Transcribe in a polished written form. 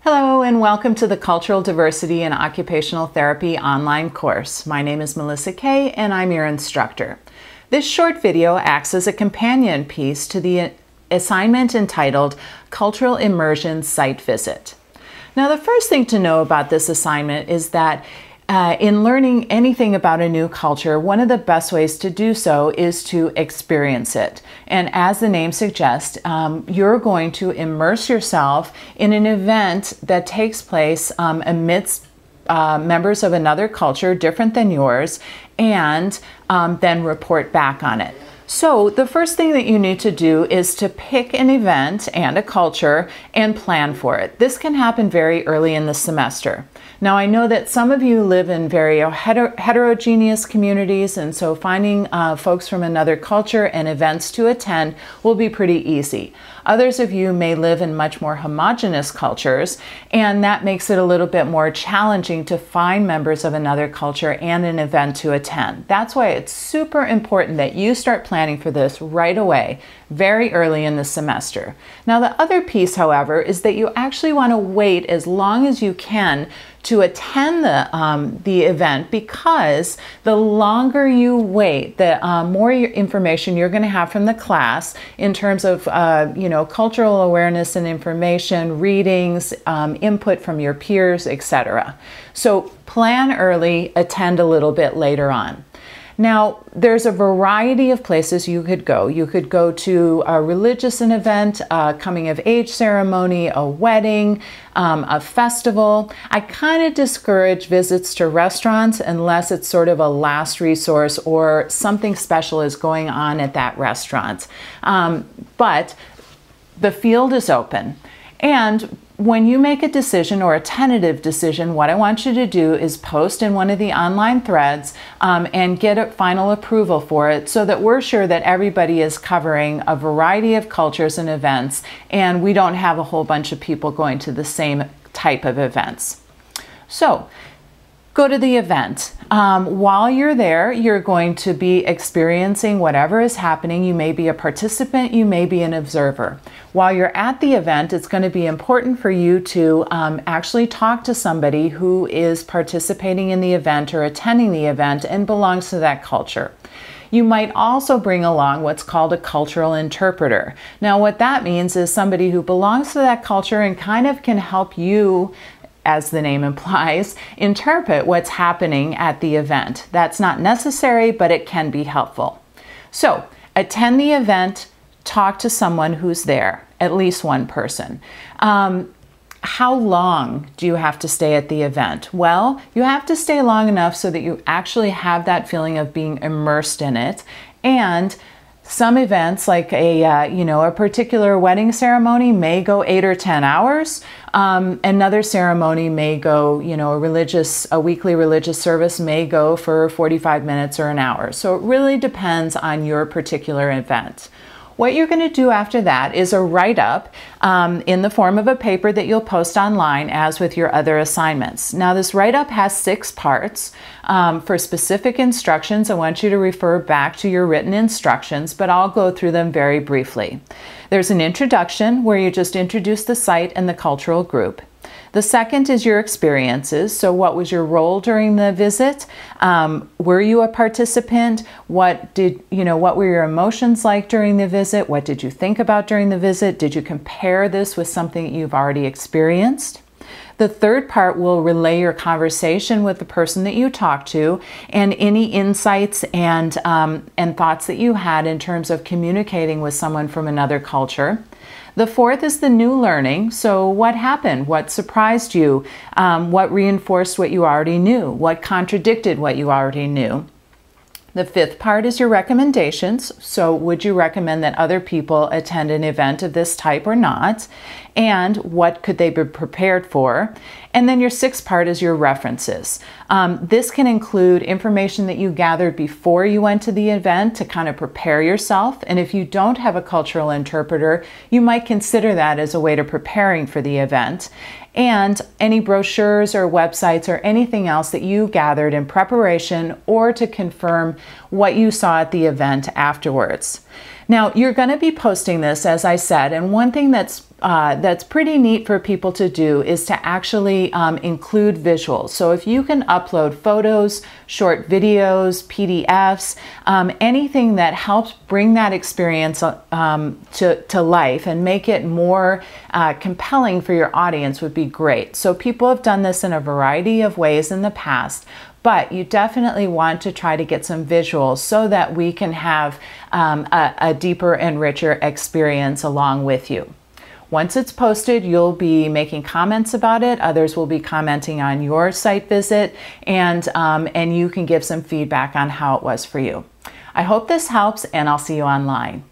Hello and welcome to the Cultural Diversity and Occupational Therapy online course. My name is Melisa Kaye and I'm your instructor. This short video acts as a companion piece to the assignment entitled Cultural Immersion Site Visit. Now, the first thing to know about this assignment is that in learning anything about a new culture, one of the best ways to do so is to experience it. And as the name suggests, you're going to immerse yourself in an event that takes place amidst members of another culture different than yours, and then report back on it. So the first thing that you need to do is to pick an event and a culture and plan for it. This can happen very early in the semester. Now, I know that some of you live in very heterogeneous communities, and so finding folks from another culture and events to attend will be pretty easy. Others of you may live in much more homogeneous cultures, and that makes it a little bit more challenging to find members of another culture and an event to attend. That's why it's super important that you start planning for this right away, very early in the semester. Now, the other piece, however, is that you actually want to wait as long as you can to attend the event, because the longer you wait, the more information you're going to have from the class in terms of cultural awareness and information, readings, input from your peers, etc. So plan early, attend a little bit later on. Now, there's a variety of places you could go. You could go to a religious event, a coming of age ceremony, a wedding, a festival. I kind of discourage visits to restaurants unless it's sort of a last resource or something special is going on at that restaurant. But the field is open. And when you make a decision or a tentative decision, what I want you to do is post in one of the online threads and get a final approval for it, so that we're sure that everybody is covering a variety of cultures and events, and we don't have a whole bunch of people going to the same type of events. So go to the event. While you're there, you're going to be experiencing whatever is happening. You may be a participant, you may be an observer. While you're at the event, it's going to be important for you to actually talk to somebody who is participating in the event or attending the event and belongs to that culture. You might also bring along what's called a cultural interpreter. Now, what that means is somebody who belongs to that culture and kind of can help you, as the name implies, interpret what's happening at the event. That's not necessary, but it can be helpful. So attend the event, talk to someone who's there, at least one person. How long do you have to stay at the event? Well, you have to stay long enough so that you actually have that feeling of being immersed in it. And some events, like a particular wedding ceremony, may go 8 or 10 hours. Another ceremony may go, a weekly religious service may go for 45 minutes or an hour. So it really depends on your particular event. What you're going to do after that is a write-up in the form of a paper that you'll post online, as with your other assignments. Now, this write-up has 6 parts. For specific instructions, I want you to refer back to your written instructions, but I'll go through them very briefly. There's an introduction where you just introduce the site and the cultural group. The second is your experiences. So what was your role during the visit? Were you a participant? What were your emotions like during the visit? What did you think about during the visit? Did you compare this with something that you've already experienced? The third part will relay your conversation with the person that you talked to and any insights and thoughts that you had in terms of communicating with someone from another culture. The fourth is the new learning. So what happened? What surprised you? What reinforced what you already knew? What contradicted what you already knew? The fifth part is your recommendations. So would you recommend that other people attend an event of this type or not? And what could they be prepared for? And then your sixth part is your references. This can include information that you gathered before you went to the event to kind of prepare yourself. And if you don't have a cultural interpreter, you might consider that as a way to preparing for the event. And any brochures or websites or anything else that you gathered in preparation or to confirm what you saw at the event afterwards. Now, you're going to be posting this, as I said, and one thing that's that's pretty neat for people to do is to actually include visuals. So if you can upload photos, short videos, PDFs, anything that helps bring that experience to life and make it more compelling for your audience would be great. So people have done this in a variety of ways in the past, but you definitely want to try to get some visuals so that we can have a deeper and richer experience along with you. Once it's posted, you'll be making comments about it. Others will be commenting on your site visit, and you can give some feedback on how it was for you. I hope this helps, and I'll see you online.